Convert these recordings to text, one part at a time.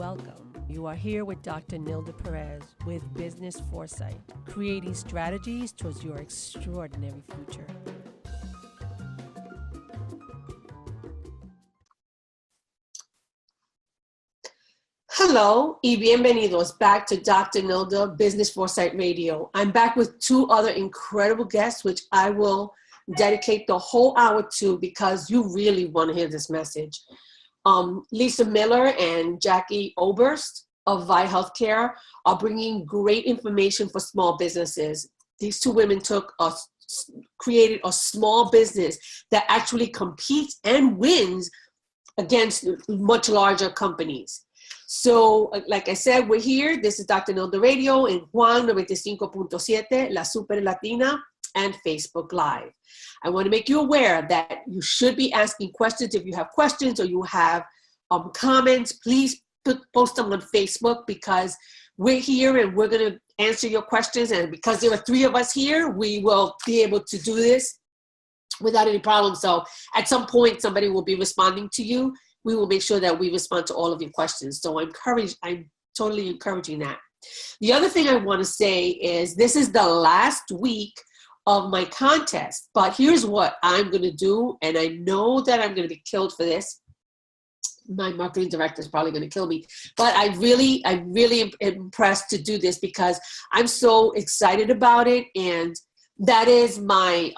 Welcome. You are here with Dr. Nilda Perez with Business Foresight, creating strategies towards your extraordinary future. Hello y bienvenidos back to Dr. Nilda Business Foresight Radio. I'm back with two other incredible guests, which I will dedicate the whole hour to because you really want to hear this message. Lisa Miller and Jackie Oberst of VIE Healthcare are bringing great information for small businesses. These two women created a small business that actually competes and wins against much larger companies. So, like I said, we're here. This is Dr. Nilda Radio in Juan 95.7, La Super Latina, and Facebook Live. I want to make you aware that you should be asking questions. If you have questions or you have comments, please post them on Facebook because we're here and we're going to answer your questions. And because there are three of us here, we will be able to do this without any problem. So at some point, somebody will be responding to you. We will make sure that we respond to all of your questions. So I'm totally encouraging that. The other thing I want to say is this is the last week of my contest, but here's what I'm going to do. And I know that I'm going to be killed for this. My marketing director is probably going to kill me, but I really am impressed to do this because I'm so excited about it. And that is my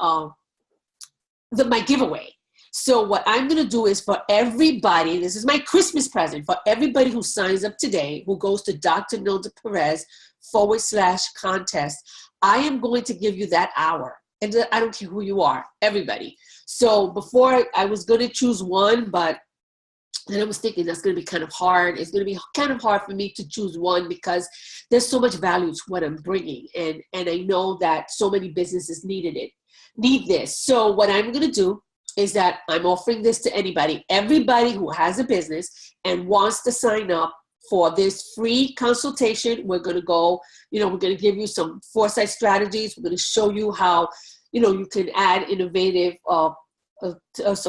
giveaway. So what I'm going to do is for everybody, this is my Christmas present for everybody who signs up today, who goes to Dr. Nilda Perez /contest. I am going to give you that hour. And I don't care who you are, everybody. So before I was going to choose one, but then I was thinking that's going to be kind of hard. It's going to be kind of hard for me to choose one because there's so much value to what I'm bringing. And I know that so many businesses need this. So what I'm going to do is that I'm offering this to everybody who has a business and wants to sign up for this free consultation. We're going to go, we're going to give you some foresight strategies. We're going to show you how, you can add a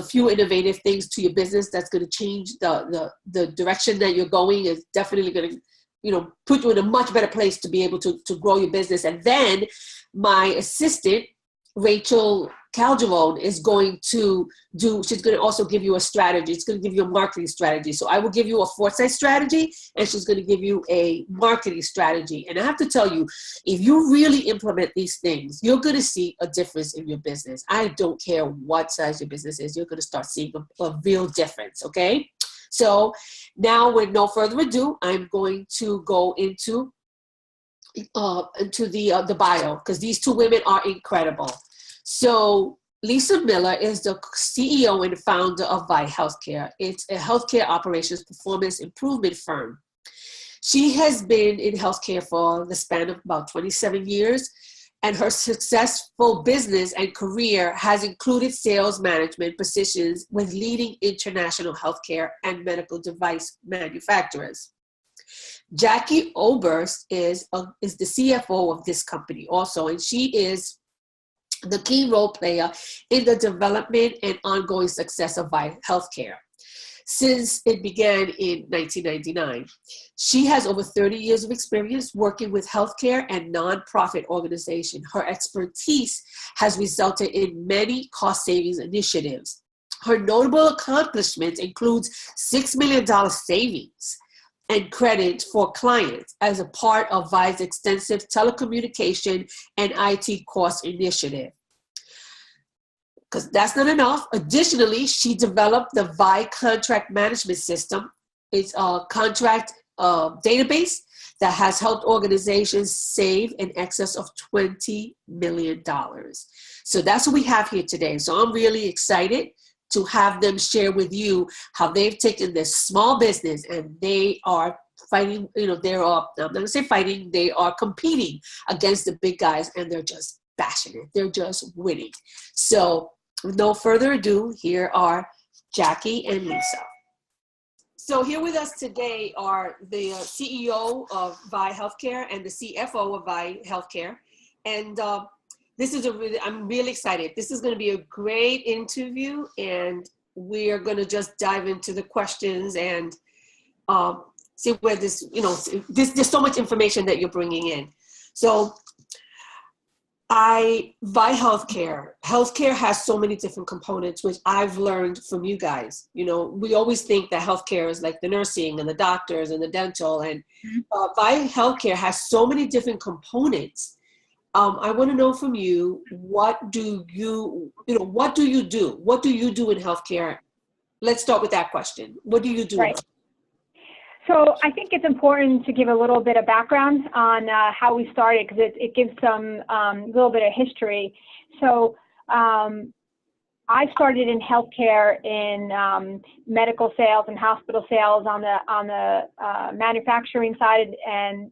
few innovative things to your business that's going to change the direction that you're going. Is definitely going to, put you in a much better place to be able to grow your business. And then my assistant, Rachel Calderon, is going to she's going to also give you a strategy. It's going to give you a marketing strategy. So I will give you a foresight strategy and she's going to give you a marketing strategy. And I have to tell you, if you really implement these things, you're going to see a difference in your business. I don't care what size your business is. You're going to start seeing a real difference. Okay. So now with no further ado, I'm going to go into the bio because these two women are incredible. So Lisa Miller is the CEO and founder of VIE Healthcare. It's a healthcare operations performance improvement firm. She has been in healthcare for the span of about 27 years, and her successful business and career has included sales management positions with leading international healthcare and medical device manufacturers. Jackie Oberst is the CFO of this company also, and she is the key role player in the development and ongoing success of VIE Healthcare since it began in 1999. She has over 30 years of experience working with healthcare and nonprofit organizations. Her expertise has resulted in many cost savings initiatives. Her notable accomplishments includes $6 million savings and credit for clients as a part of VIE's extensive telecommunication and IT cost initiative. Because that's not enough. Additionally, she developed the VIE Contract Management System. It's a contract database that has helped organizations save in excess of $20 million. So that's what we have here today. So I'm really excited to have them share with you how they've taken this small business and they are fighting, I'm not going to say fighting, they are competing against the big guys and they're just bashing it. They're just winning. So with no further ado, here are Jackie and Lisa. So here with us today are the CEO of VIE Healthcare and the CFO of VIE Healthcare. And I'm really excited. This is going to be a great interview and we are going to just dive into the questions and see where this, there's so much information that you're bringing in. So VIE Healthcare. Healthcare has so many different components, which I've learned from you guys. We always think that healthcare is like the nursing and the doctors and the dental, and VIE Healthcare has so many different components. I want to know from you, what do you do? What do you do in healthcare? Let's start with that question. What do you do? Right. So I think it's important to give a little bit of background on how we started, because it gives some little bit of history. So I started in healthcare in medical sales and hospital sales on the manufacturing side, and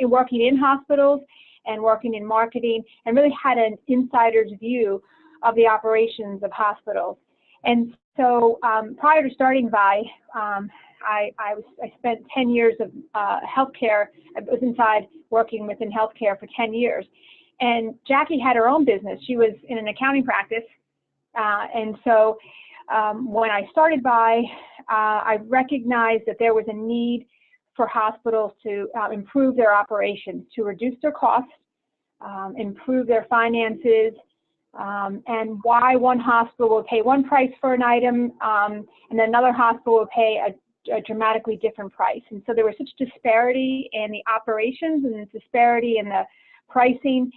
working in hospitals and working in marketing, and really had an insider's view of the operations of hospitals. And so prior to starting VIE, I spent 10 years of healthcare. I was inside working within healthcare for 10 years. And Jackie had her own business. She was in an accounting practice. And so when I started VIE, I recognized that there was a need for hospitals to improve their operations, to reduce their costs, improve their finances, and why one hospital will pay one price for an item, and another hospital will pay a dramatically different price. And so there was such disparity in the operations and disparity in the pricing.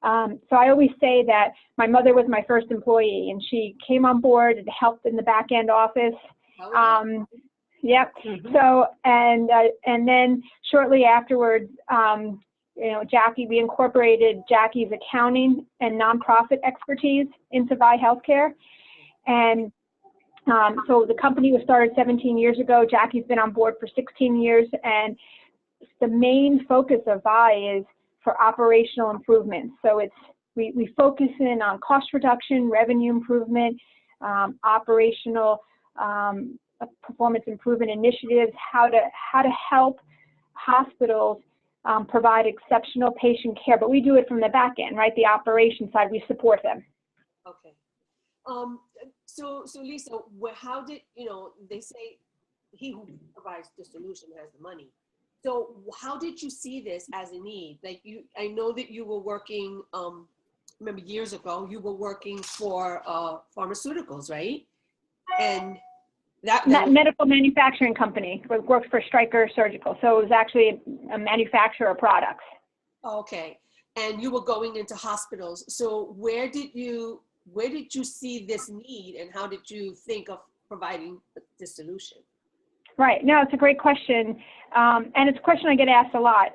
So I always say that my mother was my first employee, and she came on board and helped in the back end office. Yep. Mm-hmm. So, and then shortly afterwards, Jackie, we incorporated Jackie's accounting and nonprofit expertise into VIE Healthcare. And so the company was started 17 years ago. Jackie's been on board for 16 years. And the main focus of VIE is for operational improvements. So we focus in on cost reduction, revenue improvement, operational performance improvement initiatives, how to help hospitals provide exceptional patient care. But we do it from the back end, right? The operation side, we support them. Okay. So Lisa, how did, they say he who provides the solution has the money. So how did you see this as a need? Like I know that you were working, remember years ago, you were working for pharmaceuticals, right? And that medical manufacturing company, works for Stryker Surgical. So it was actually a manufacturer of products. Okay. And you were going into hospitals. So where did you see this need, and how did you think of providing the solution? Right. No, it's a great question. And it's a question I get asked a lot,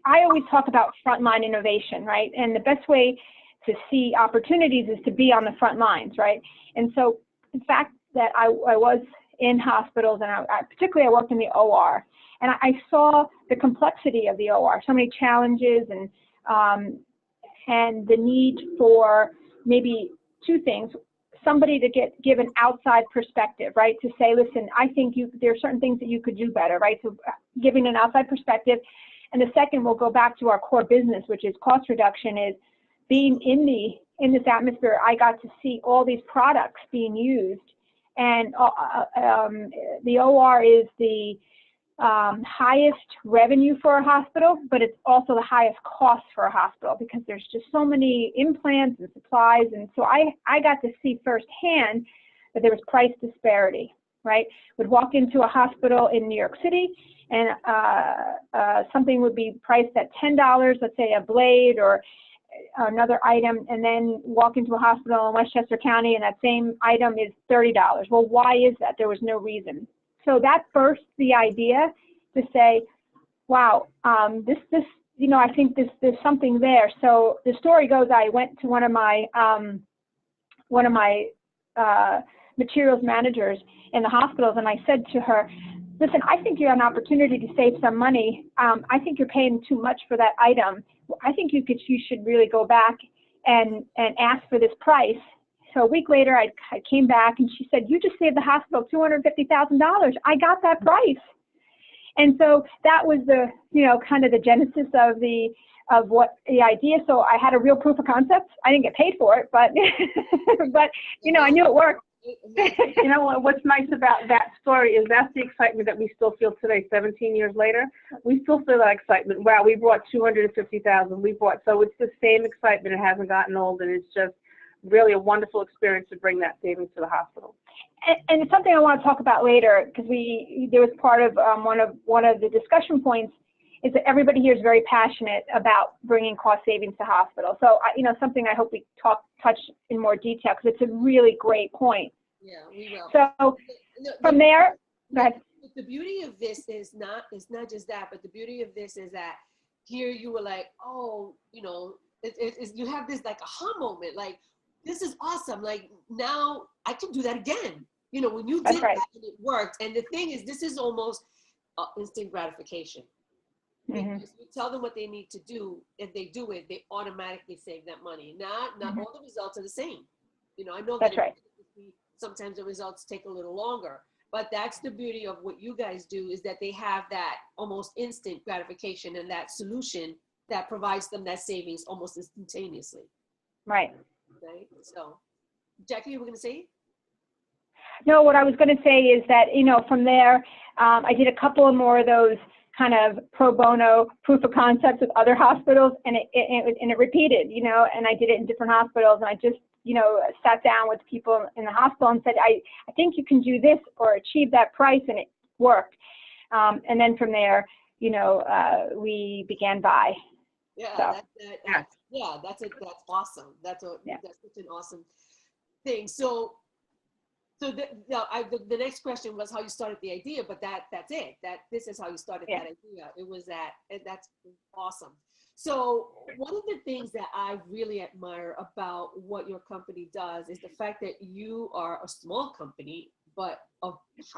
I always talk about frontline innovation, right? And the best way to see opportunities is to be on the front lines, right? And so the fact that I was in hospitals, and particularly I worked in the OR, and I saw the complexity of the OR, so many challenges, and the need for maybe two things: somebody to give an outside perspective, right? To say, listen, I think there are certain things that you could do better, right? So giving an outside perspective. And the second, we'll go back to our core business, which is cost reduction, is being in this atmosphere. I got to see all these products being used, and the OR is the highest revenue for a hospital, but it's also the highest cost for a hospital, because there's just so many implants and supplies. And so I got to see firsthand that there was price disparity, right? Would walk into a hospital in New York City, and something would be priced at $10, let's say a blade or another item, and then walk into a hospital in Westchester County and that same item is $30. Well, why is that? There was no reason. So that burst the idea to say, wow, I think there's something there. So the story goes, I went to one of my materials managers in the hospitals, and I said to her, listen, I think you have an opportunity to save some money. I think you're paying too much for that item. I think you should really go back and ask for this price. So a week later, I came back, and she said, you just saved the hospital $250,000. I got that price. And so that was the, kind of the genesis of what the idea. So I had a real proof of concept. I didn't get paid for it, but, but I knew it worked. You know what, what's nice about that story is that's the excitement that we still feel today, 17 years later. We still feel that excitement. Wow, we brought 250,000. So it's the same excitement. It hasn't gotten old, and it's just really a wonderful experience to bring that savings to the hospital. And it's something I want to talk about later, because there was part of one of the discussion points is that everybody here is very passionate about bringing cost savings to hospitals. So, something I hope we touch in more detail, because it's a really great point. Yeah, we will. So from there, go ahead. The beauty of this is not just that, but the beauty of this is that here you were like, oh, you have this like aha moment, like, this is awesome. Like, now I can do that again. When you did that and it worked. And the thing is, this is almost instant gratification. Because you tell them what they need to do, and they do it, they automatically save that money. Not all the results are the same. I know that sometimes the results take a little longer, but that's the beauty of what you guys do, is that they have that almost instant gratification and that solution that provides them that savings almost instantaneously. Right. So, Jackie, you were going to say? No, what I was going to say is that, from there, I did a couple of more of those kind of pro bono proof of concepts with other hospitals, and it repeated, and I did it in different hospitals, and I just, sat down with people in the hospital and said, I think you can do this or achieve that price, and it worked. And then from there, we began VIE. Yeah, so. That's awesome. That's such an awesome thing. So the next question was how you started the idea, but that's it. This is how you started that idea. It was that's awesome. So one of the things that I really admire about what your company does is the fact that you are a small company, but a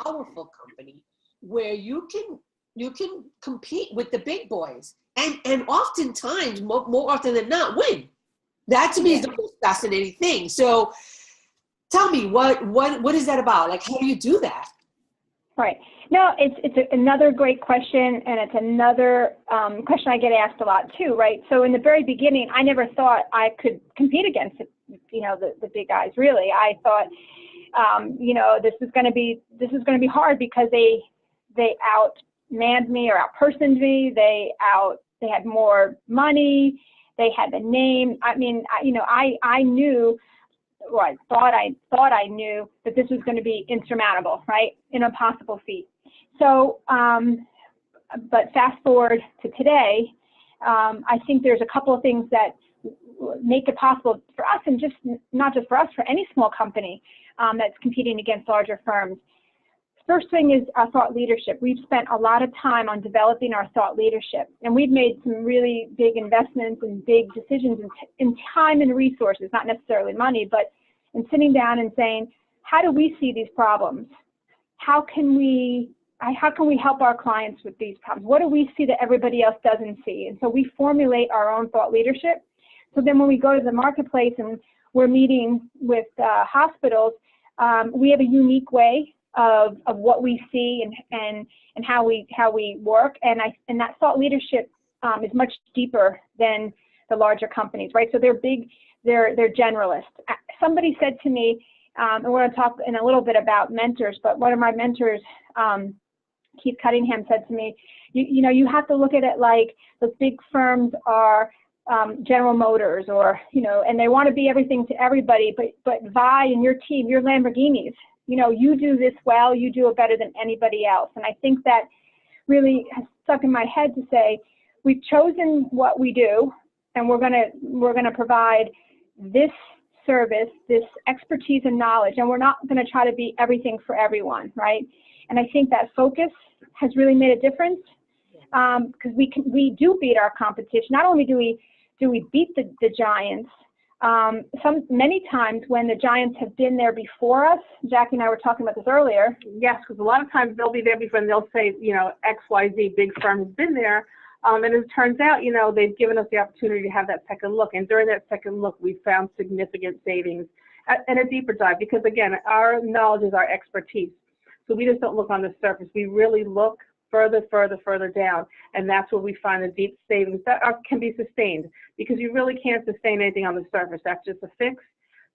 powerful company, where you can compete with the big boys, and oftentimes, more often than not, win. That to me is the most fascinating thing. So tell me, what is that about? Like, how do you do that? Right. No, it's another great question, and it's another question I get asked a lot too, right? So in the very beginning, I never thought I could compete against, the big guys. Really, I thought, this is going to be hard, because they outmanned me or outpersoned me. They had more money. They had the name. I mean, I knew. Or I thought I knew that this was going to be insurmountable, right? An impossible feat. So, but fast forward to today, I think there's a couple of things that make it possible for us, and not just for us, for any small company that's competing against larger firms. First thing is our thought leadership. We've spent a lot of time on developing our thought leadership, and we've made some really big investments and big decisions in time and resources, not necessarily money, but in sitting down and saying, how do we see these problems? How can we help our clients with these problems? What do we see that everybody else doesn't see? And so we formulate our own thought leadership. So then when we go to the marketplace and we're meeting with hospitals, we have a unique way of what we see and how we work, and that thought leadership is much deeper than the larger companies, right? So they're big, they're generalists. Somebody said to me, and we're going to talk in a little bit about mentors, but one of my mentors, Keith Cunningham, said to me, you have to look at it like those big firms are General Motors, or and they want to be everything to everybody, but VIE and your team, you're Lamborghinis. You do this well, you do it better than anybody else. And I think that really has stuck in my head to say, we've chosen what we do, and we're gonna provide this service, this expertise and knowledge, and we're not gonna try to be everything for everyone, right? And I think that focus has really made a difference, because we do beat our competition. Not only do we beat the giants, many times when the giants have been there before us. Jackie and I were talking about this earlier. Yes, because a lot of times they'll be there before, and they'll say, XYZ big firm has been there. And it turns out, they've given us the opportunity to have that second look. And during that second look, we found significant savings and a deeper dive, because again, our knowledge is our expertise. So we just don't look on the surface. We really look further down, and that's where we find the deep savings that can be sustained, because you really can't sustain anything on the surface. That's just a fix.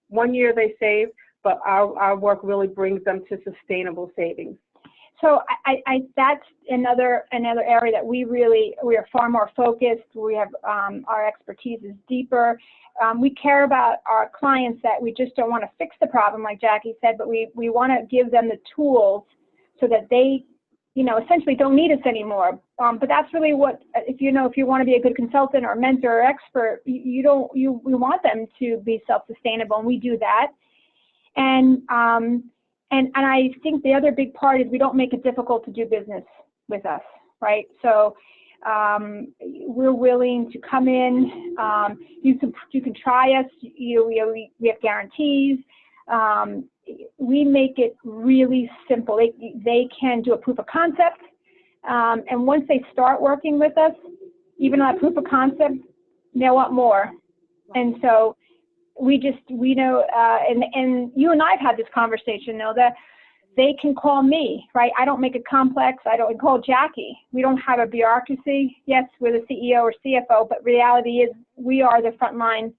1 year they save, but our work really brings them to sustainable savings. So that's another area that we are far more focused. We have our expertise is deeper. We care about our clients that we just don't want to fix the problem, like Jackie said, but we want to give them the tools so that they, essentially don't need us anymore. But that's really what, if you want to be a good consultant or mentor or expert, we want them to be self-sustainable, and we do that. And I think the other big part is we don't make it difficult to do business with us, right? So we're willing to come in. You can try us. We have guarantees. We make it really simple. They can do a proof of concept, and once they start working with us, even on that proof of concept, they want more. And so we know, and you and I have had this conversation, that they can call me, right? I don't make it complex. I don't call Jackie. We don't have a bureaucracy. Yes, we're the CEO or CFO, but reality is we are the frontline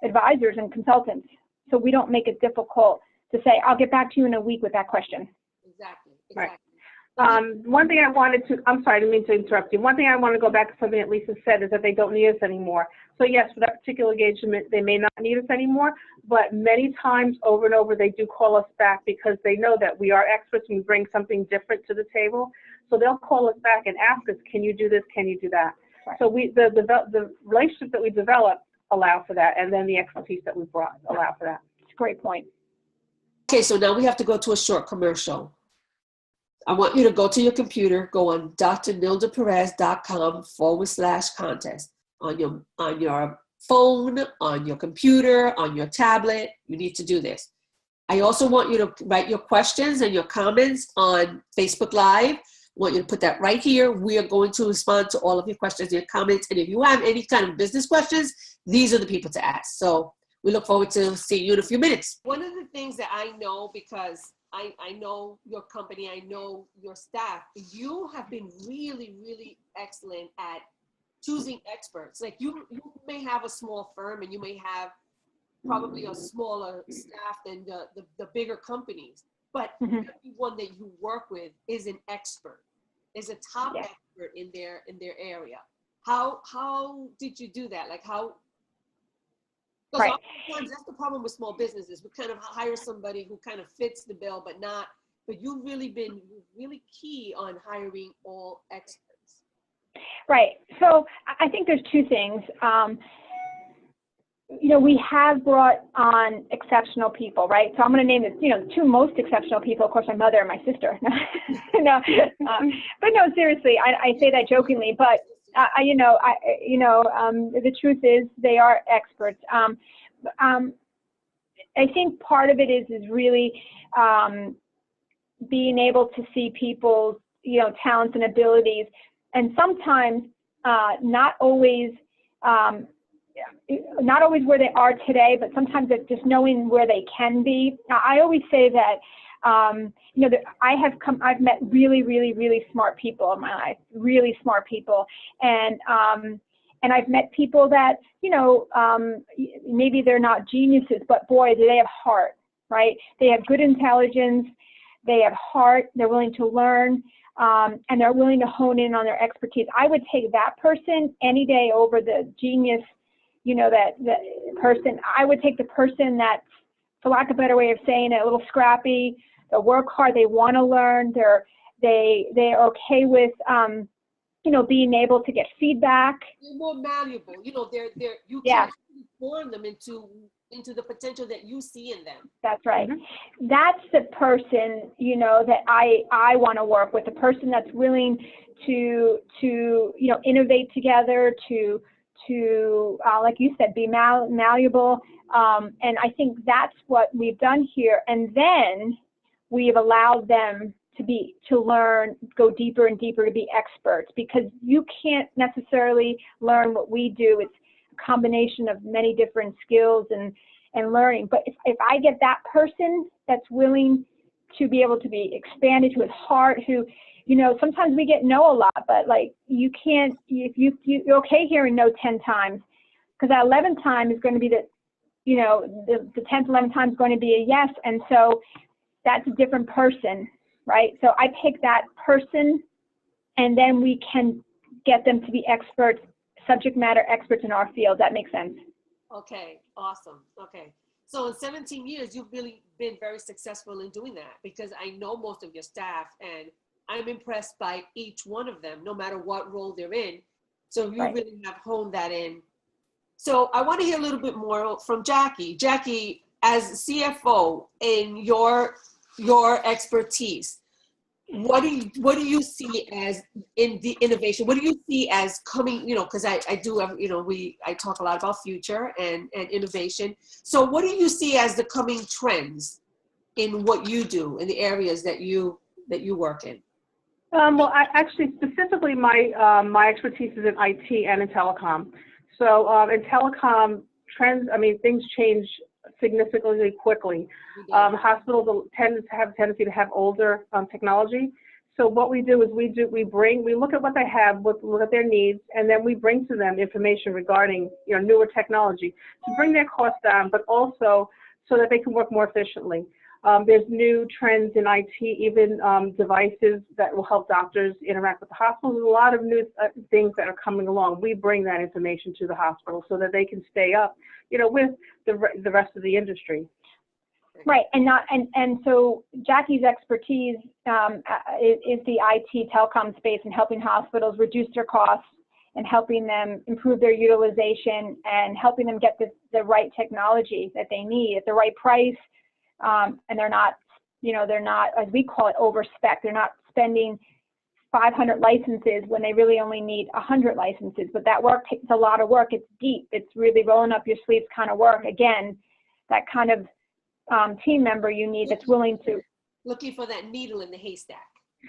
advisors and consultants. So we don't make it difficult to say, I'll get back to you in a week with that question. Exactly. Right. One thing I wanted to, I'm sorry, I didn't mean to interrupt you. One thing I want to go back to something that Lisa said is that they don't need us anymore. So yes, for that particular engagement, they may not need us anymore, but many times over and over, they do call us back because they know that we are experts and we bring something different to the table. So they'll call us back and ask us, can you do this? Can you do that? Right. So the relationships that we develop allow for that, and then the expertise that we brought allow for that. It's a great point. Okay, so now we have to go to a short commercial. I want you to go to your computer, go on drnildaperez.com/contest on your phone, on your computer, on your tablet. You need to do this. I also want you to write your questions and your comments on Facebook Live. I want you to put that right here. We are going to respond to all of your questions and your comments. And if you have any kind of business questions, these are the people to ask. So we look forward to seeing you in a few minutes. One of the things that I know, because I know your company, I know your staff, you have been really, really excellent at choosing experts. Like you may have a small firm and you may have probably a smaller staff than the bigger companies, but everyone that you work with is an expert, is a top expert in their area. How did you do that? Like how? Because oftentimes that's the problem with small businesses. We kind of hire somebody who kind of fits the bill, but you've really been really key on hiring all experts. Right. So I think there's two things. We have brought on exceptional people, right? So I'm going to name the two most exceptional people, of course, my mother and my sister. But no, seriously, I say that jokingly, but the truth is they are experts. I think part of it is really being able to see people's, talents and abilities, and sometimes not always where they are today, but sometimes it's just knowing where they can be. I always say that, I've met really, really, really smart people in my life, really smart people. And I've met people that, maybe they're not geniuses, but boy, do they have heart, right? They have good intelligence, they have heart, they're willing to learn, and they're willing to hone in on their expertise. I would take that person any day over the genius, that person. I would take the person that's, for lack of a better way of saying it, a little scrappy. They work hard. They want to learn. They're okay with being able to get feedback. They're more malleable. You can form them into the potential that you see in them. That's right. That's the person that I want to work with. The person that's willing to innovate together, to like you said, be malleable. And I think that's what we've done here. And then we've allowed them to learn, go deeper and deeper, to be experts, because you can't necessarily learn what we do. It's a combination of many different skills and learning. But if I get that person that's willing to be able to be expanded, to his heart, who, sometimes we get no a lot, but like you can't, if you're okay hearing no 10 times, because that 11th time is going to be you know, the 10th, 11th time is going to be a yes. And so that's a different person, right? So I pick that person, and then we can get them to be experts, subject matter experts in our field. That makes sense. Okay, awesome. Okay. So in 17 years, you've really been very successful in doing that, because I know most of your staff and I'm impressed by each one of them, no matter what role they're in. So you Right. really have honed that in. So I want to hear a little bit more from Jackie. Jackie, as CFO, in your expertise, what do you see as in the innovation? What do you see as coming, you know, because I do have, you know, I talk a lot about future and innovation. So what do you see as the coming trends in what you do, in the areas that you work in? Well, actually, specifically, my expertise is in IT and in telecom. So in telecom, trends, I mean, things change significantly quickly. Hospitals tend to have a tendency to have older technology. So what we do is we look at what they have, look at their needs, and then we bring to them information regarding, you know, newer technology to bring their costs down, but also so that they can work more efficiently. There's new trends in IT, even devices that will help doctors interact with the hospitals. There's a lot of new things that are coming along. We bring that information to the hospital so that they can stay up, you know, with the rest of the industry. Right, and so Jackie's expertise is the IT telecom space and helping hospitals reduce their costs and helping them improve their utilization and helping them get the right technology that they need at the right price. And they're not, you know, they're not, as we call it, over-spec. They're not spending 500 licenses when they really only need 100 licenses. But that work takes a lot of work. It's deep. It's really rolling up your sleeves kind of work. Again, that kind of team member you need that's willing to. Looking for that needle in the haystack.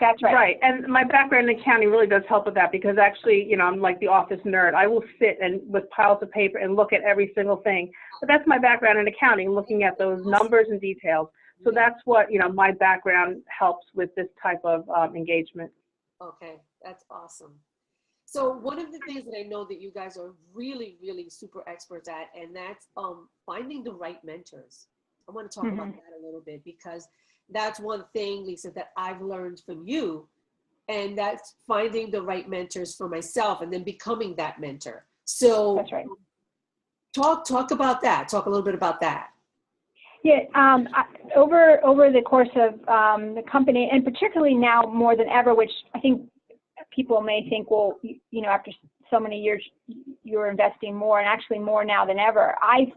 That's right. Right, and my background in accounting really does help with that, because actually, you know, I'm like the office nerd. I will sit and with piles of paper and look at every single thing. But that's my background in accounting, looking at those numbers and details. So that's what, you know, my background helps with this type of engagement. Okay, that's awesome. So one of the things that I know that you guys are really, really super experts at, and that's finding the right mentors. I want to talk about that a little bit, because that's one thing, Lisa, that I've learned from you, and that's finding the right mentors for myself and then becoming that mentor. So That's right. Talk about that. Talk a little bit about that. Yeah, over the course of the company, and particularly now more than ever, which I think people may think, well, you know, after so many years, you're investing more, and actually more now than ever. I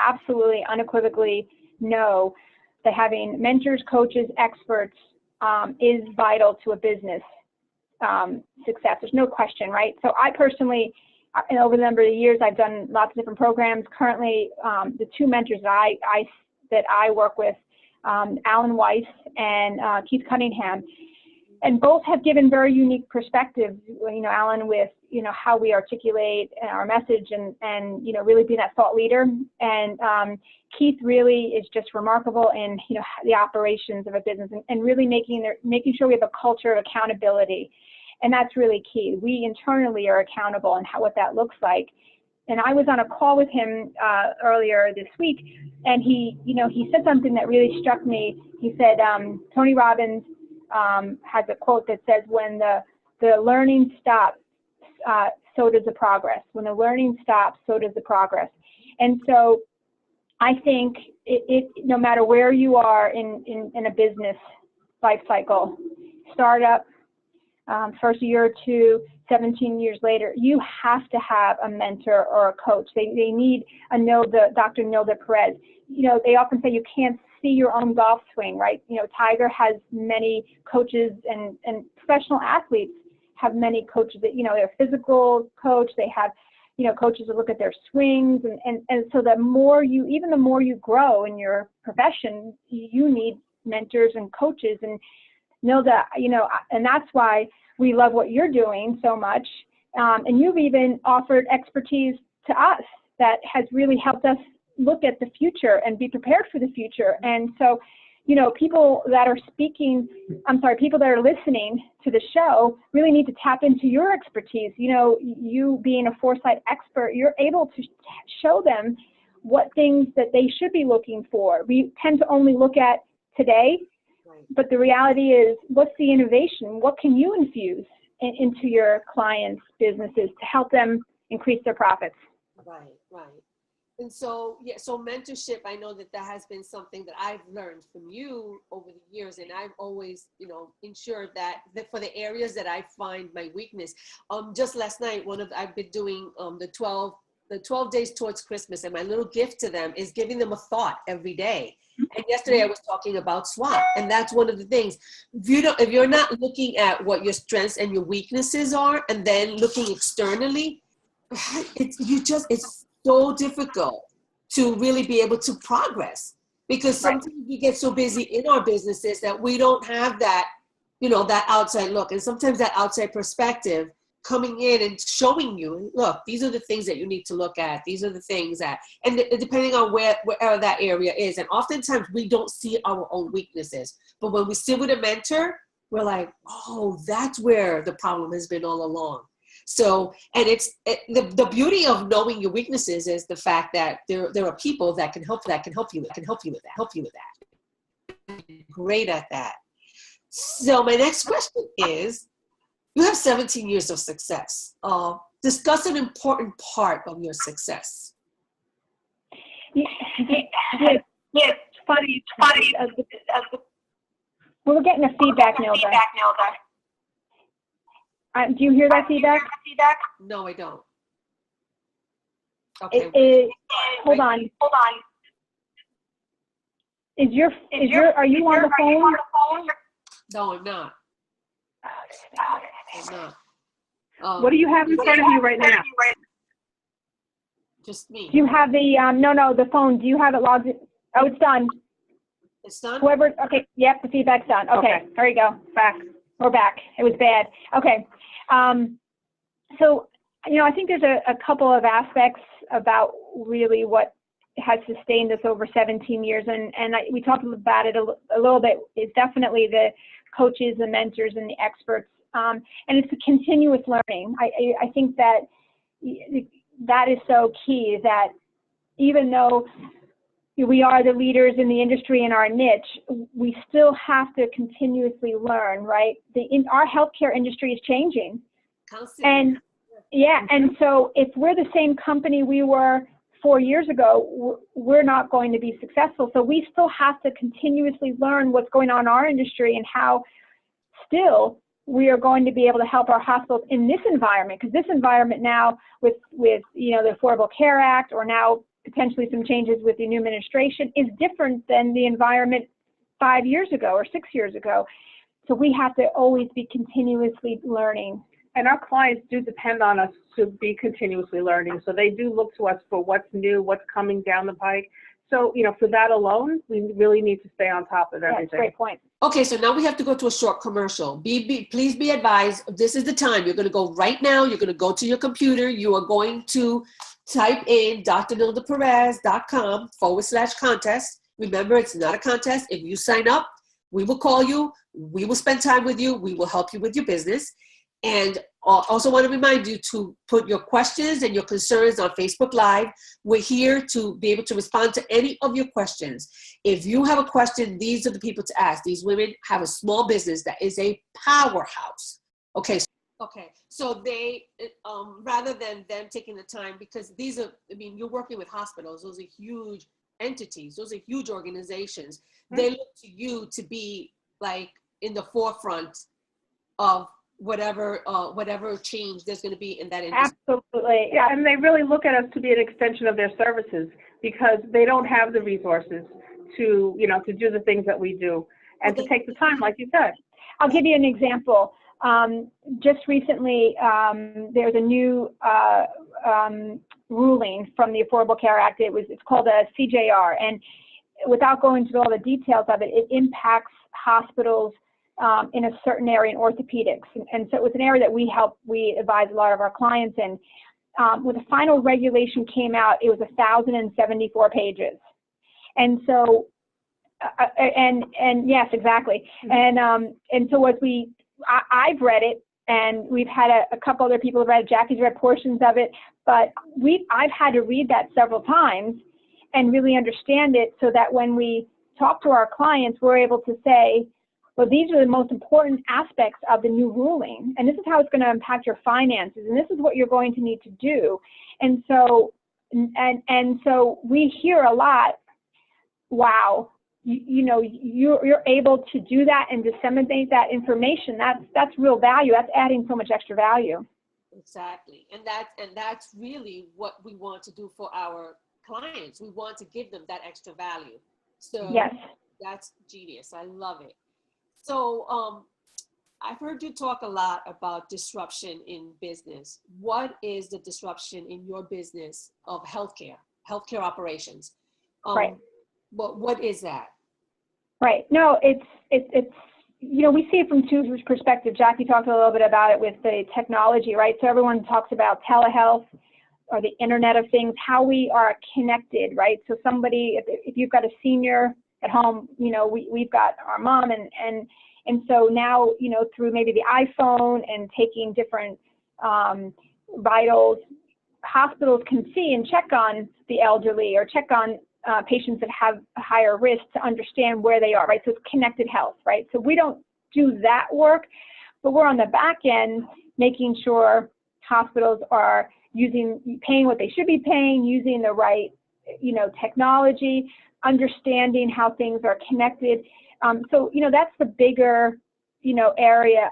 absolutely unequivocally know that having mentors, coaches, experts is vital to a business success. There's no question, right? So I personally, and over the number of years, I've done lots of different programs. Currently, the two mentors that I work with, Alan Weiss and Keith Cunningham, and both have given very unique perspectives. You know, Alan with, you know, how we articulate our message and you know, really being that thought leader. And Keith really is just remarkable in, you know, the operations of a business and really making sure we have a culture of accountability. And that's really key. We internally are accountable and what that looks like. And I was on a call with him earlier this week, and he said something that really struck me. He said, Tony Robbins has a quote that says, when the learning stops, so does the progress. When the learning stops, so does the progress. And so I think it no matter where you are in a business life cycle, startup, first year or two, 17 years later, you have to have a mentor or a coach. They need Dr. Nilda Perez. You know, they often say you can't see your own golf swing, right? You know, Tiger has many coaches, and professional athletes have many coaches that, you know, they're physical coach, they have, you know, coaches that look at their swings, and so the more you grow in your profession, you need mentors and coaches. And Nilda, you know, and that's why we love what you're doing so much. And you've even offered expertise to us that has really helped us look at the future and be prepared for the future. And so, you know, people that are listening to the show really need to tap into your expertise. You know, you being a foresight expert, you're able to show them what things that they should be looking for. We tend to only look at today, but the reality is, what's the innovation? What can you infuse into your clients' businesses to help them increase their profits? Right, right. And so, yeah, so mentorship, I know that has been something that I've learned from you over the years, and I've always, ensured that for the areas that I find my weakness. Just last night, I've been doing the 12 days towards Christmas, and my little gift to them is giving them a thought every day. And yesterday I was talking about SWOT, and that's one of the things. If you're not looking at what your strengths and your weaknesses are, and then looking externally, it's so difficult to really be able to progress, because sometimes we get so busy in our businesses that we don't have that, that outside look. And sometimes that outside perspective coming in and showing you, look, these are the things that you need to look at. These are the things that, and depending on wherever that area is. And oftentimes we don't see our own weaknesses, but when we sit with a mentor, we're like, oh, that's where the problem has been all along. So, and the beauty of knowing your weaknesses is the fact that there are people that can help you with that. Great at that. So my next question is, you have 17 years of success. Discuss an important part of your success. Yeah, funny. We're getting a feedback, Nilda. Do you hear that feedback? No, I don't. Okay. Hold on. Are you on the phone? No, I'm not. I'm not. What do you have in front of you right now? Just me. Do you have the, the phone, do you have it logged in? Oh, it's done. It's done? Okay, yep, the feedback's done. Okay, there you go. Back. We're back. It was bad. Okay. So, I think there's a couple of aspects about really what has sustained us over 17 years. And we talked about it a little bit. It's definitely the coaches, the mentors, and the experts. And it's a continuous learning. I think that is so key, that even though we are the leaders in the industry in our niche, we still have to continuously learn, right? Our healthcare industry is changing. Constantly. And so if we're the same company we were 4 years ago, we're not going to be successful. So we still have to continuously learn what's going on in our industry and how still we are going to be able to help our hospitals in this environment. Because this environment now with the Affordable Care Act, or now potentially some changes with the new administration, is different than the environment 5 years ago or 6 years ago. So we have to always be continuously learning. And our clients do depend on us to be continuously learning. So they do look to us for what's new, what's coming down the pike. So, for that alone, we really need to stay on top of everything. That's a great point. Okay, so now we have to go to a short commercial. Please be advised, this is the time. You're going to go right now. You're going to go to your computer. You are going to type in drnildaperez.com/contest. Remember, it's not a contest. If you sign up, we will call you. We will spend time with you. We will help you with your business. And also want to remind you to put your questions and your concerns on Facebook Live. We're here to be able to respond to any of your questions. If you have a question, these are the people to ask. These women have a small business that is a powerhouse. Okay. So they, rather than them taking the time, because you're working with hospitals. Those are huge entities. Those are huge organizations. Mm-hmm. They look to you to be like in the forefront of whatever change there's going to be in that industry. Absolutely. Yeah, and they really look at us to be an extension of their services, because they don't have the resources to do the things that we do, and to take the time, like you said. I'll give you an example. Just recently, there's a new ruling from the Affordable Care Act. It's called a CJR, and without going into all the details of it, it impacts hospitals in a certain area in orthopedics. And so it was an area that we advise a lot of our clients in. When the final regulation came out, it was 1,074 pages. And so, and yes, exactly. And so I've read it, and we've had a couple other people have read it. Jackie's read portions of it, but I've had to read that several times. and really understand it so that when we talk to our clients, we're able to say, well, these are the most important aspects of the new ruling, and this is how it's going to impact your finances, and this is what you're going to need to do. And so, and so we hear a lot, wow, you're able to do that and disseminate that information. That's real value. That's adding so much extra value. Exactly. And that's really what we want to do for our clients. We want to give them that extra value. So yes, that's genius. I love it. So I've heard you talk a lot about disruption in business. What is the disruption in your business of healthcare operations? Right. But what is that? Right. No, it's we see it from two perspectives. Jackie talked a little bit about it with the technology, right? So everyone talks about telehealth or the Internet of Things, how we are connected, right? So somebody, if you've got a senior at home, we've got our mom, and so now, through maybe the iPhone and taking different vitals, hospitals can see and check on the elderly or check on patients that have a higher risk to understand where they are, right? So it's connected health, right? So we don't do that work, but we're on the back end making sure hospitals are paying what they should be paying, using the right, technology, understanding how things are connected. So, that's the bigger, area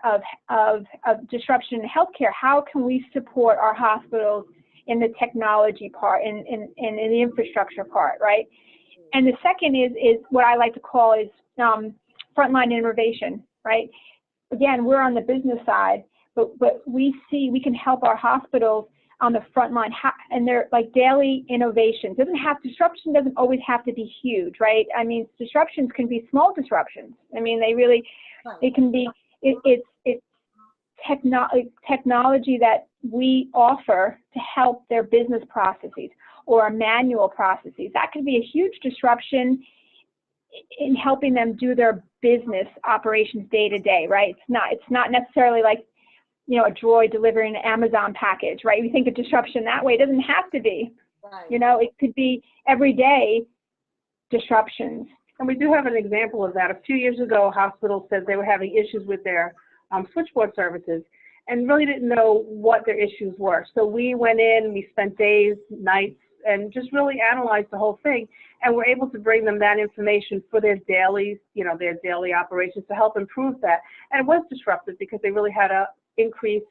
of disruption in healthcare. How can we support our hospitals in the technology part and in the infrastructure part, right? And the second is what I like to call is frontline innovation, right? Again, we're on the business side, but we can help our hospitals on the front line, and they're like daily innovations. Disruption doesn't always have to be huge, right? I mean, disruptions can be small disruptions. I mean, it can be, it's technology that we offer to help their business processes or manual processes. That could be a huge disruption in helping them do their business operations day to day, right? It's not necessarily like, a droid delivering an Amazon package, right? We think of disruption that way. It doesn't have to be, right. It could be everyday disruptions. And we do have an example of that. A few years ago, hospitals said they were having issues with their switchboard services and really didn't know what their issues were. So we went in, we spent days, nights, and just really analyzed the whole thing, and we're able to bring them that information for their daily operations to help improve that. And it was disruptive because they really had to increase,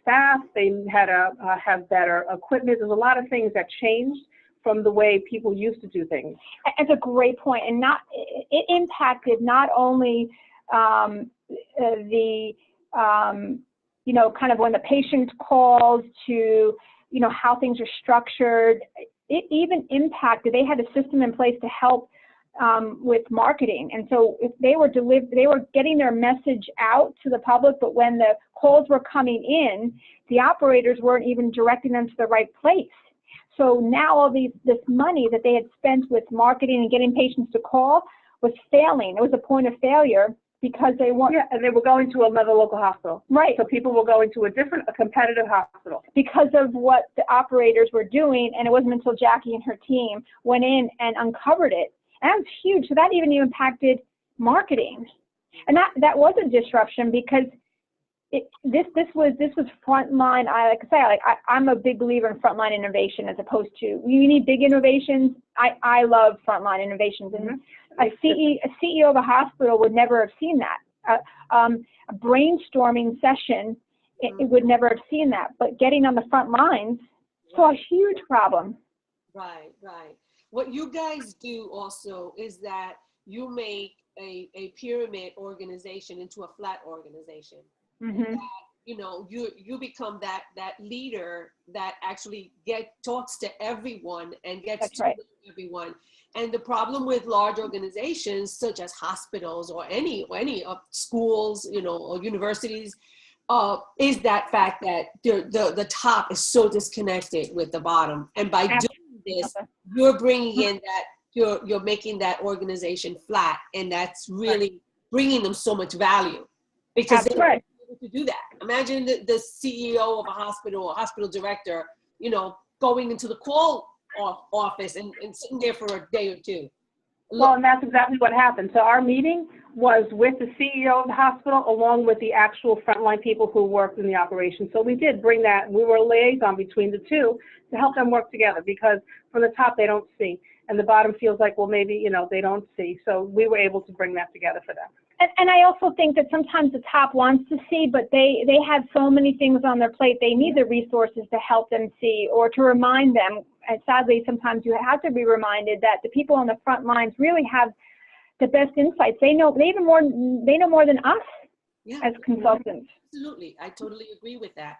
staff. They had to have better equipment. There's a lot of things that changed from the way people used to do things. That's a great point, and it impacted not only kind of when the patient calls to, how things are structured. It even impacted, they had a system in place to help with marketing. And so if they were getting their message out to the public, but when the calls were coming in, the operators weren't even directing them to the right place. So now all this money that they had spent with marketing and getting patients to call was failing. It was a point of failure because they weren't. Yeah, and they were going to another local hospital. Right. So people were going to a competitive hospital. Because of what the operators were doing, and it wasn't until Jackie and her team went in and uncovered it. And that was huge. So that even impacted marketing. And that was a disruption because this was frontline. I'm a big believer in frontline innovation as opposed to, you need big innovations. I love frontline innovations. And a CEO of a hospital would never have seen that. A brainstorming session, it would never have seen that. But getting on the front lines saw a huge problem. Right. What you guys do also is that you make a pyramid organization into a flat organization. Mm-hmm. That, you become that leader that actually talks to everyone and gets That's to right. know everyone. And the problem with large organizations such as hospitals or any schools, or universities, is that fact that the top is so disconnected with the bottom. And by doing this, you're bringing in that, you're making that organization flat, and that's really bringing them so much value because they're able to do that. Imagine the CEO of a hospital or hospital director, going into the call office and sitting there for a day or two. Well, and that's exactly what happened. So our meeting was with the CEO of the hospital along with the actual frontline people who worked in the operation. So we did bring that. We were a liaison between the two to help them work together, because from the top they don't see, and the bottom feels like, well, maybe, you know, they don't see. So we were able to bring that together for them. And I also think that sometimes the top wants to see, but they have so many things on their plate. They need the resources to help them see, or to remind them. And sadly, sometimes you have to be reminded that the people on the front lines really have the best insights. They know more than us as consultants. Absolutely, I totally agree with that.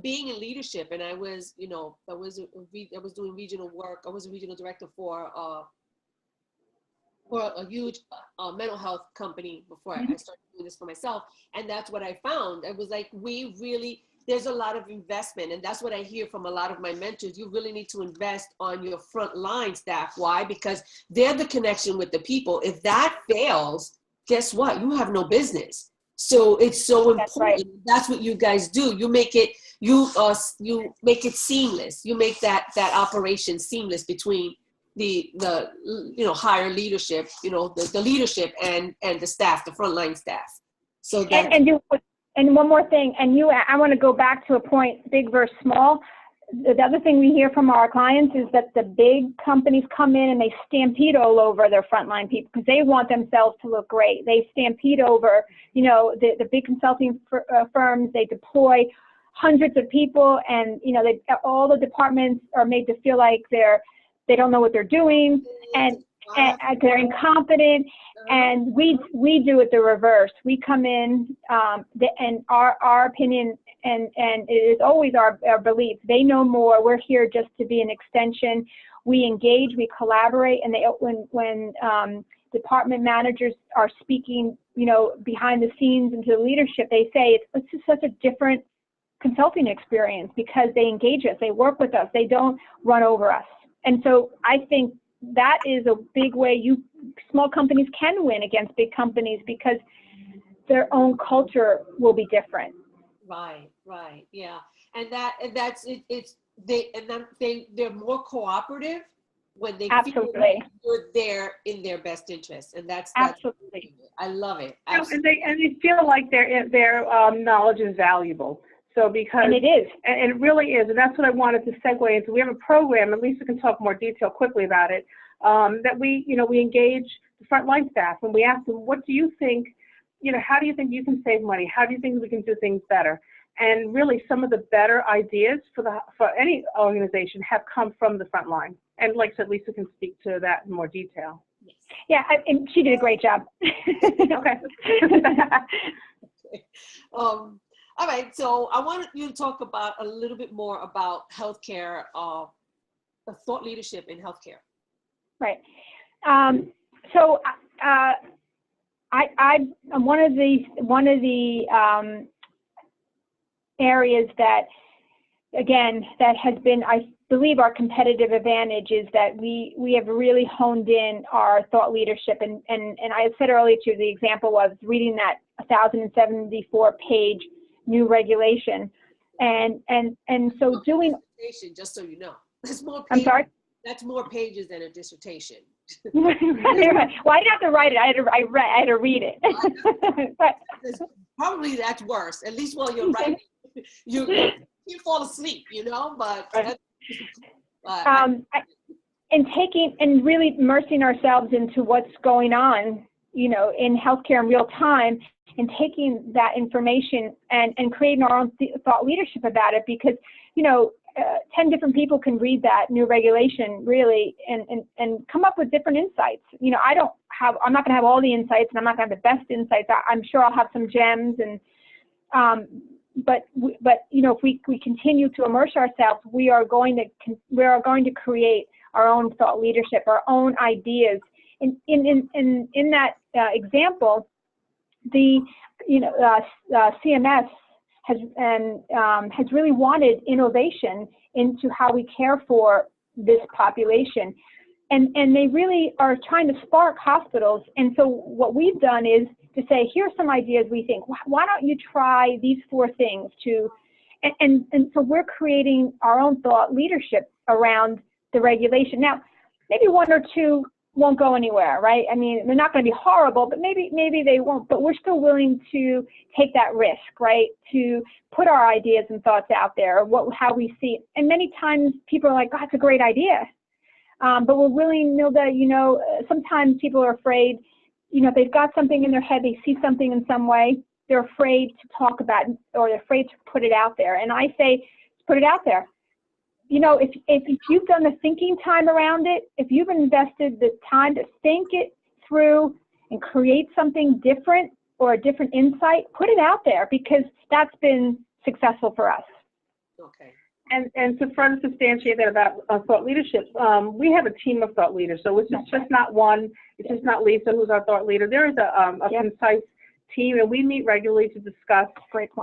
Being in leadership, and I was, you know, I was doing regional work. I was a regional director for a huge mental health company before I started doing this for myself. And that's what I found. I was like, there's a lot of investment. And that's what I hear from a lot of my mentors. You really need to invest on your frontline staff. Why? Because they're the connection with the people. If that fails, guess what? You have no business. So it's so important. That's right. That's what you guys do. You make it, you make it seamless. You make that operation seamless between the you know, higher leadership, you know, the leadership and the staff, the frontline staff. So that and one more thing, I want to go back to a point, big versus small. The other thing we hear from our clients is that the big companies come in and they stampede all over their frontline people because they want themselves to look great. They stampede over, you know, the big consulting firms. They deploy hundreds of people, and you know, all the departments are made to feel like they don't know what they're doing, and they're incompetent. And we do it the reverse. We come in, and our opinion, and it is always our belief. They know more. We're here just to be an extension. We engage, we collaborate, and when department managers are speaking, you know, behind the scenes into the leadership, they say it's just such a different consulting experience because they engage us, they work with us, they don't run over us. And so I think that is a big way small companies can win against big companies, because their own culture will be different. Right, yeah, and that's it. They're more cooperative when they feel like you're there in their best interest, and that's absolutely. I love it. Absolutely. And they feel like their knowledge is valuable. So and it is. And it really is, and that's what I wanted to segue into. We have a program, and Lisa can talk more detail quickly about it, that we engage the frontline staff, and we ask them, what do you think, how do you think you can save money? How do you think we can do things better? And really, some of the better ideas for any organization have come from the front line. And like I said, Lisa can speak to that in more detail. Yeah, and she did a great job. Okay. All right, so I wanted you to talk about a little bit more about healthcare, thought leadership in healthcare. Right. So I'm one of the areas that, again, that has been, I believe, our competitive advantage is that we have really honed in our thought leadership. And I had said earlier to you, the example was reading that 1,074-page new regulation, and so doing. Just so you know, that's more pages, I'm sorry. That's more pages than a dissertation. Right. Well, I didn't have to write it. I had to read it. But probably that's worse. At least while you're writing, you fall asleep, But. And really immersing ourselves into what's going on, in healthcare in real time, and taking that information and creating our own thought leadership about it, because 10 different people can read that new regulation really and come up with different insights. I'm not going to have all the insights, and I'm not going to have the best insights. I'm sure I'll have some gems, and but if we continue to immerse ourselves, we are going to create our own thought leadership, our own ideas. In that example, the CMS has really wanted innovation into how we care for this population, and they really are trying to spark hospitals. And so what we've done is to say, here's some ideas we think. Why don't you try these 4 things and so we're creating our own thought leadership around the regulation. Now, maybe one or two won't go anywhere, right? I mean, they're not going to be horrible, but maybe they won't. But we're still willing to take that risk, right? To put our ideas and thoughts out there, how we see it. And many times people are like, "God, that's a great idea," but we're willing, Milda. Sometimes people are afraid. If they've got something in their head, they see something in some way, they're afraid to talk about it, or they're afraid to put it out there. And I say, put it out there. If you've done the thinking time around it, if you've invested the time to think it through and create something different or a different insight, put it out there, because that's been successful for us. Okay. And to further substantiate that about thought leadership, we have a team of thought leaders. So it's just not one. It's just not Lisa who's our thought leader. There is a concise team, and we meet regularly to discuss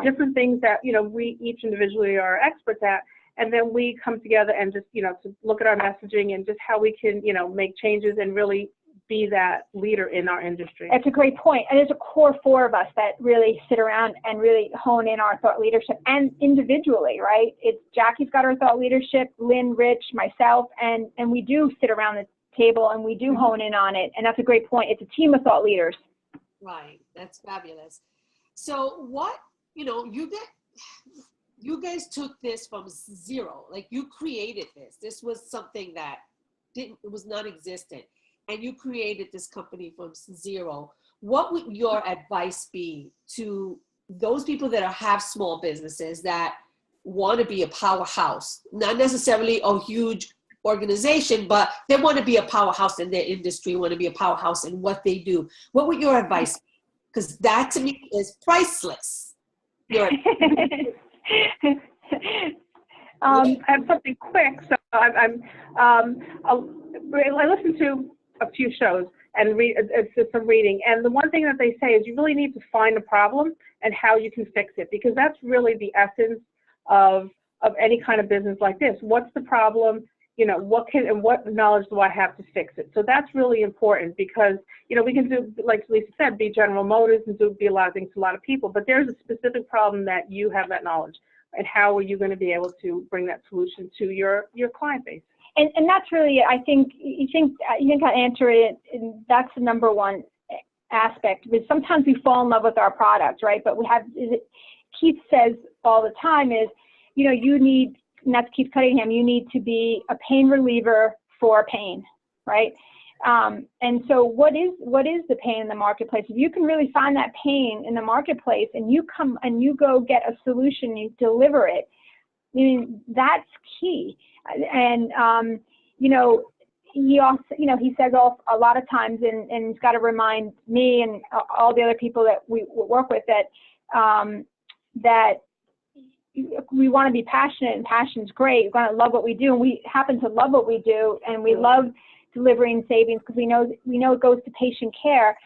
different things that we each individually are experts at. And then we come together and just, to look at our messaging and just how we can, make changes and really be that leader in our industry. That's a great point. And there's a core 4 of us that really sit around and really hone in our thought leadership, and individually, right? It's Jackie's got her thought leadership, Lynn, Rich, myself, and we do sit around the table and we do hone in on it. And that's a great point. It's a team of thought leaders. Right. That's fabulous. So you guys took this from zero, like you created this. This was something that it was non-existent, and you created this company from zero. What would your advice be to those people that have small businesses that want to be a powerhouse, not necessarily a huge organization, but they want to be a powerhouse in their industry, want to be a powerhouse in what they do? What would your advice be? Because that to me is priceless. I have something quick. So I listen to a few shows and read some reading. And the one thing that they say is you really need to find a problem and how you can fix it, because that's really the essence of any kind of business like this. What's the problem? What knowledge do I have to fix it? So that's really important, because, we can do, like Lisa said, be General Motors and be a lot of things to a lot of people, but there's a specific problem that you have that knowledge. And how are you going to be able to bring that solution to your client base? And that's really, I think I answer it, and that's the number one aspect. Because sometimes we fall in love with our product, right? But Keith says all the time is, you need, and that's Keith Cunningham, you need to be a pain reliever for pain, right? And so what is the pain in the marketplace? If you can really find that pain in the marketplace and you come and you go get a solution, you deliver it, I mean, that's key. And, he also, he says a lot of times, and he's got to remind me and all the other people that we work with that we want to be passionate, and passion's great. We're going to love what we do, and we happen to love what we do, and we love delivering savings because we know it goes to patient care.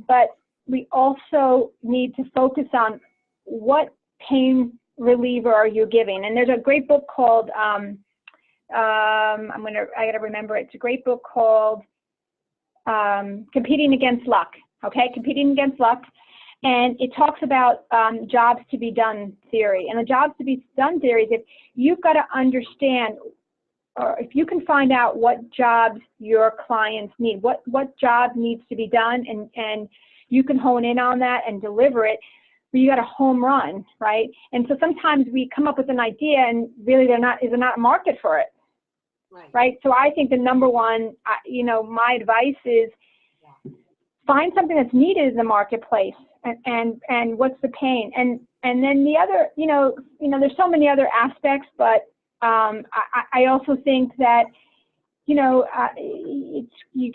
But we also need to focus on what pain reliever are you giving. And there's a great book called I got to remember it. It's a great book called Competing Against Luck. Okay, Competing Against Luck. And it talks about jobs to be done theory. And the jobs to be done theory is if you've got to understand, or if you can find out what jobs your clients need, what job needs to be done, and you can hone in on that and deliver it, you got a home run, right? And so sometimes we come up with an idea and really there's not a market for it, right? So I think the number one, my advice is find something that's needed in the marketplace. And what's the pain, and then the other, there's so many other aspects, but I also think that you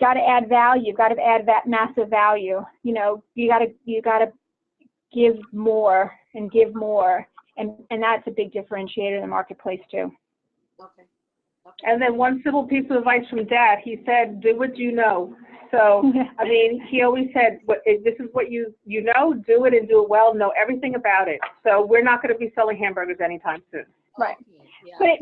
got to add value. You've got to add that massive value. You got to give more, and that's a big differentiator in the marketplace too. Okay. And then one simple piece of advice from Dad. He said, "Do what you know." So, I mean, he always said, this is what you know, do it and do it well, know everything about it. So we're not going to be selling hamburgers anytime soon. Right. Yeah.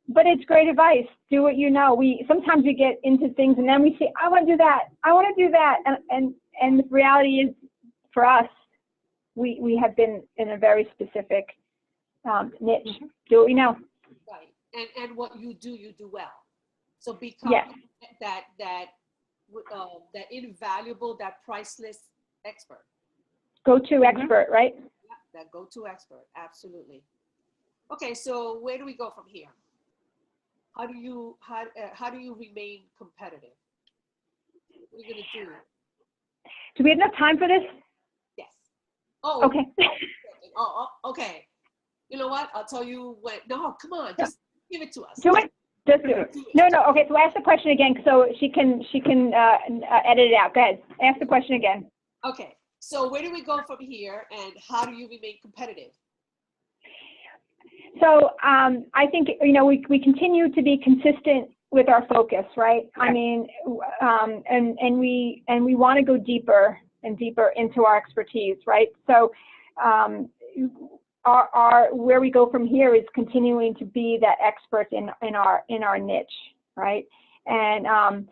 But it's great advice. Do what you know. Sometimes we get into things and then we say, I want to do that. I want to do that. And the reality is, for us, we have been in a very specific niche. Do what we know. Right. And what you do well. So become Yes. that invaluable, that priceless expert. Go-to expert, right? Yeah, that go-to expert, absolutely. Okay, so where do we go from here? How do you remain competitive? What are you gonna do? Do we have enough time for this? Yes. Oh, Okay. okay. You know what? I'll tell you when. No, come on, just give it to us. Do it. Just do it. No. Okay. So ask the question again, so she can edit it out. Go ahead. Ask the question again. Okay. So where do we go from here, and how do you remain competitive? So I think we continue to be consistent with our focus, right? I mean, and we want to go deeper and deeper into our expertise, right? So our where we go from here is continuing to be that expert in our niche, right? And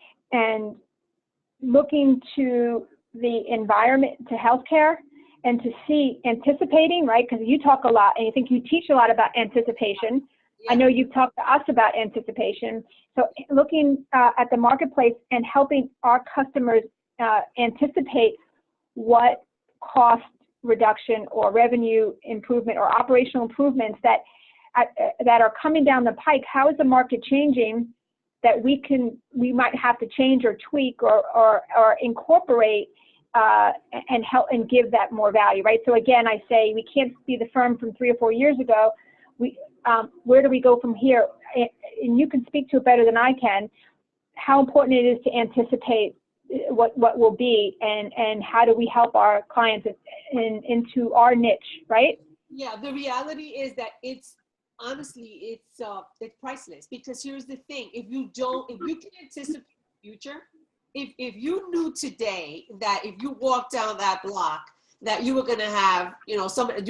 looking to the environment, to healthcare, and to see anticipating, right? Because you talk a lot, and I think you teach a lot about anticipation. Yeah. I know you've talked to us about anticipation. So looking at the marketplace and helping our customers anticipate what cost reduction or revenue improvement or operational improvements that are coming down the pike. How is the market changing that we might have to change or tweak or incorporate and help and give that more value, right? So again, I say we can't be the firm from 3 or 4 years ago. Where do we go from here? And you can speak to it better than I can. How important it is to anticipate what will be, and how do we help our clients into our niche, right? Yeah, the reality is that it's honestly it's priceless, because here's the thing: if you can anticipate the future. If you knew today that if you walked down that block that you were going to have, you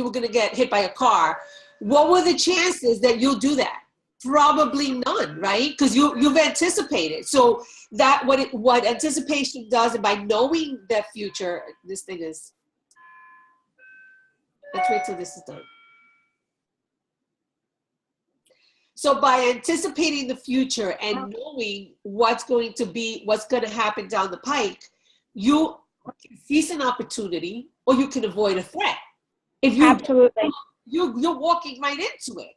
were going to get hit by a car, what were the chances that you'll do that? Probably none, right? Because you've anticipated. So that what anticipation does, and by knowing that future, this thing is. Let's wait till this is done. So by anticipating the future and knowing what's going to happen down the pike, you can seize an opportunity, or you can avoid a threat. If you absolutely, you're walking right into it.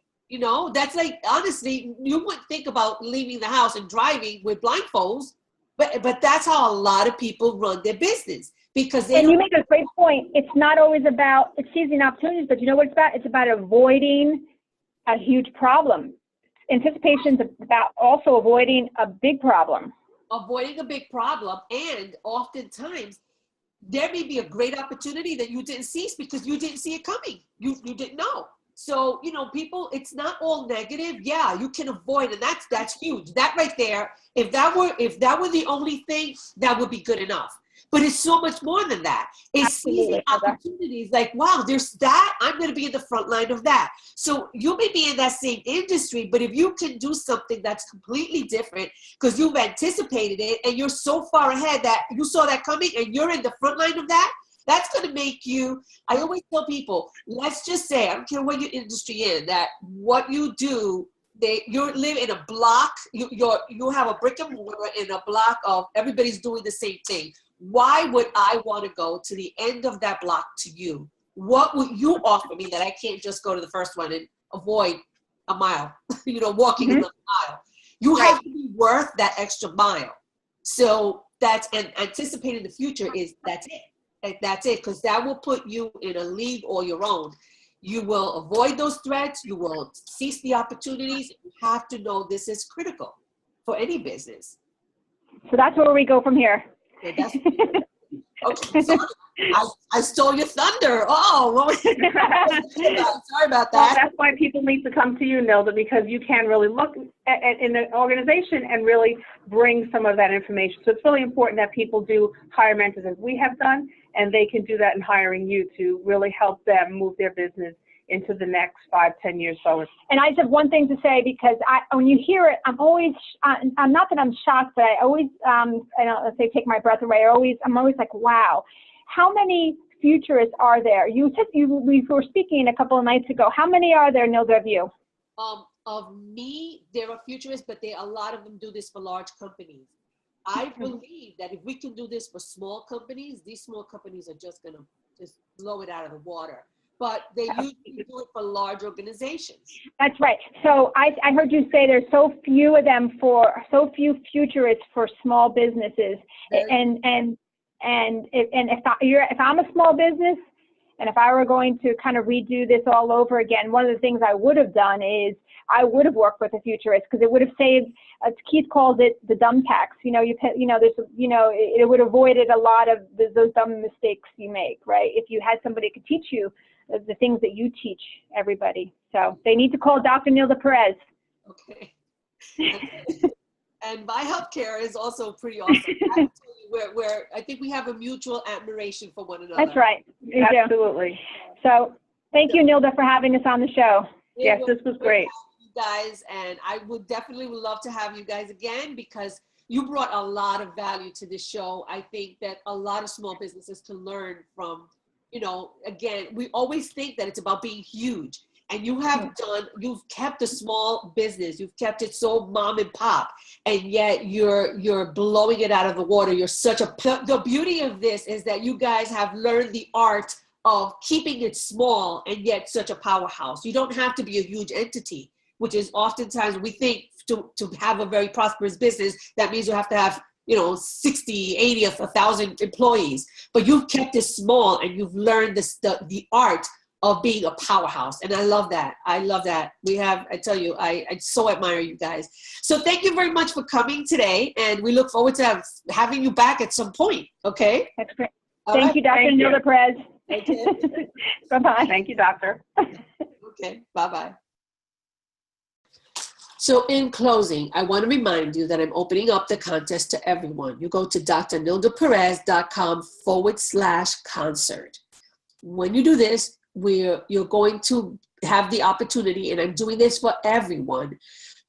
That's like, honestly, you wouldn't think about leaving the house and driving with blindfolds, but that's how a lot of people run their business, because and you make a great point. It's not always about seizing opportunities, but you know what it's about? It's about avoiding a huge problem. Anticipation is about also avoiding a big problem. Avoiding a big problem, and oftentimes there may be a great opportunity that you didn't seize because you didn't see it coming. You didn't know. So, people, it's not all negative. Yeah, you can avoid, and that's huge. That right there, if that were the only thing, that would be good enough. But it's so much more than that. It's seizing opportunities like, wow, there's that. I'm going to be in the front line of that. So you may be in that same industry, but if you can do something that's completely different because you've anticipated it and you're so far ahead that you saw that coming and you're in the front line of that, that's going to make you, I always tell people, let's just say, I don't care what your industry is, that what you do, you live in a block, you have a brick and mortar in a block of everybody's doing the same thing. Why would I want to go to the end of that block to you? What would you offer me that I can't just go to the first one and avoid a mile, walking another mile? You have to be worth that extra mile. So and anticipating the future that's it. That's it, because that will put you in a league all your own. You will avoid those threats. You will seize the opportunities. You have to know this is critical for any business. So that's where we go from here. Okay, sorry. I stole your thunder. Oh, what was sorry about that. Well, that's why people need to come to you, Nilda, because you can really look at in an organization and really bring some of that information. So it's really important that people do hire mentors, as we have done, and they can do that in hiring you to really help them move their business into the next 5-10 years forward. And I just have one thing to say, because when you hear it, I'm always, I'm not that I'm shocked, but I always, I don't say take my breath away. I'm always like, wow, how many futurists are there? We were speaking a couple of nights ago. How many are there, Nilda, of you? of me, there are futurists, but a lot of them do this for large companies. I believe that if we can do this for small companies, these small companies are just going to just blow it out of the water. But they usually do it for large organizations. That's right. So I heard you say there's so few of them so few futurists for small businesses. And if I'm a small business, and if I were going to kind of redo this all over again, one of the things I would have done is I would have worked with a futurist, because it would have saved, Keith calls it the dumb tax. It would have avoided a lot of those dumb mistakes you make, right? If you had somebody who could teach you the things that you teach everybody. So they need to call Dr. Nilda Perez. Okay. And VIE Healthcare is also pretty awesome. Where I think we have a mutual admiration for one another. That's right. Absolutely. So thank you, Nilda, for having us on the show. Yes, this was great. You guys, and I would love to have you guys again, because you brought a lot of value to this show. I think that a lot of small businesses can learn from, again, we always think that it's about being huge. And you've kept a small business, you've kept it so mom and pop, and yet you're blowing it out of the water. The beauty of this is that you guys have learned the art of keeping it small and yet such a powerhouse. You don't have to be a huge entity, which is oftentimes we think to have a very prosperous business, that means you have to have 60, 80, 1,000 employees, but you've kept it small and you've learned the art of being a powerhouse. And I love that. I tell you, I so admire you guys. So thank you very much for coming today. And we look forward to having you back at some point. Okay. That's great. Thank you, Dr. Nilda Perez. Thank you. Bye-bye. Thank you, doctor. Okay. Bye-bye. So in closing, I want to remind you that I'm opening up the contest to everyone. You go to drnildaperez.com/concert. When you do this, you're going to have the opportunity, and I'm doing this for everyone,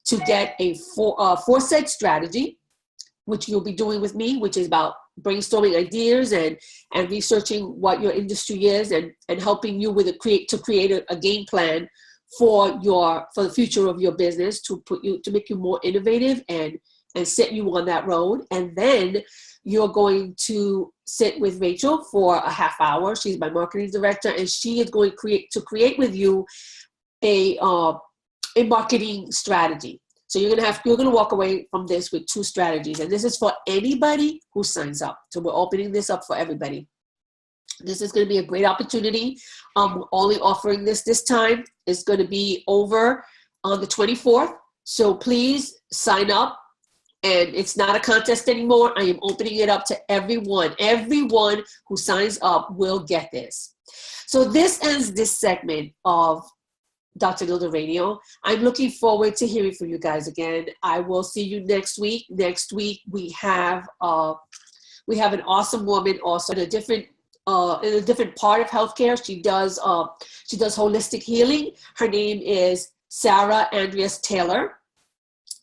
to get a four-set strategy, which you'll be doing with me, which is about brainstorming ideas and researching what your industry is, and helping you with to create a game plan for the future of your business, to make you more innovative and set you on that road. And then you're going to sit with Rachel for a half hour. She's my marketing director, and she is going to create with you a marketing strategy. So you're going to walk away from this with 2 strategies, and this is for anybody who signs up. So we're opening this up for everybody. This is going to be a great opportunity. We're only offering this time. It's going to be over on the 24th. So please sign up. And it's not a contest anymore. I am opening it up to everyone. Everyone who signs up will get this. So this ends this segment of Dr. Nilda Radio. I'm looking forward to hearing from you guys again. I will see you next week. Next week we have an awesome woman also in a different part of healthcare. She does holistic healing. Her name is Sarah Andreas Taylor.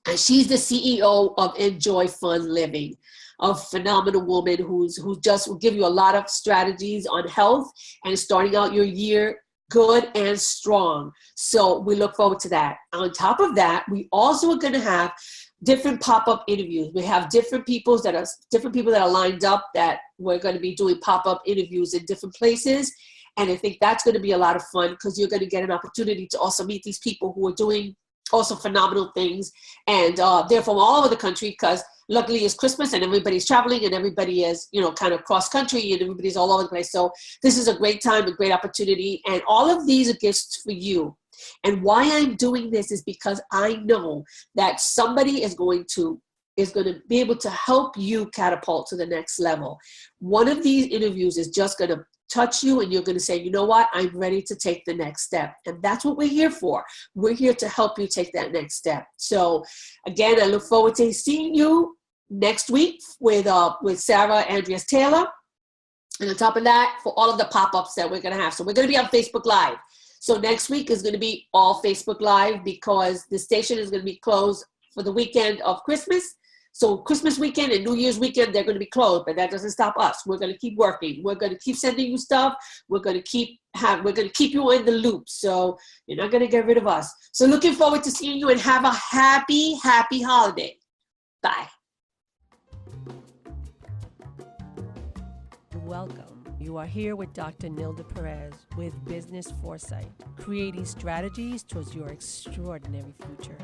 And she's the CEO of Enjoy Fun Living, a phenomenal woman who just will give you a lot of strategies on health and starting out your year good and strong. So we look forward to that. On top of that, we also are going to have different pop-up interviews. We have different people that are lined up that we're going to be doing pop-up interviews in different places. And I think that's going to be a lot of fun, because you're going to get an opportunity to also meet these people who are doing also phenomenal things, and they're from all over the country, because luckily it's Christmas and everybody's traveling and everybody is kind of cross country and everybody's all over the place. So this is a great time, a great opportunity, and all of these are gifts for you. And why I'm doing this is because I know that somebody is going to be able to help you catapult to the next level. One of these interviews is just going to touch you, and you're going to say, you know what, I'm ready to take the next step. And that's what we're here for. We're here to help you take that next step. So again, I look forward to seeing you next week with Sarah Andreas Taylor. And on top of that, for all of the pop-ups that we're going to have. So we're going to be on Facebook Live. So next week is going to be all Facebook Live, because the station is going to be closed for the weekend of Christmas. So Christmas weekend and New Year's weekend, they're going to be closed, but that doesn't stop us. We're going to keep working. We're going to keep sending you stuff. We're going to keep you in the loop. So you're not going to get rid of us. So looking forward to seeing you, and have a happy, happy holiday. Bye. Welcome. You are here with Dr. Nilda Perez with Business Foresight, creating strategies towards your extraordinary future.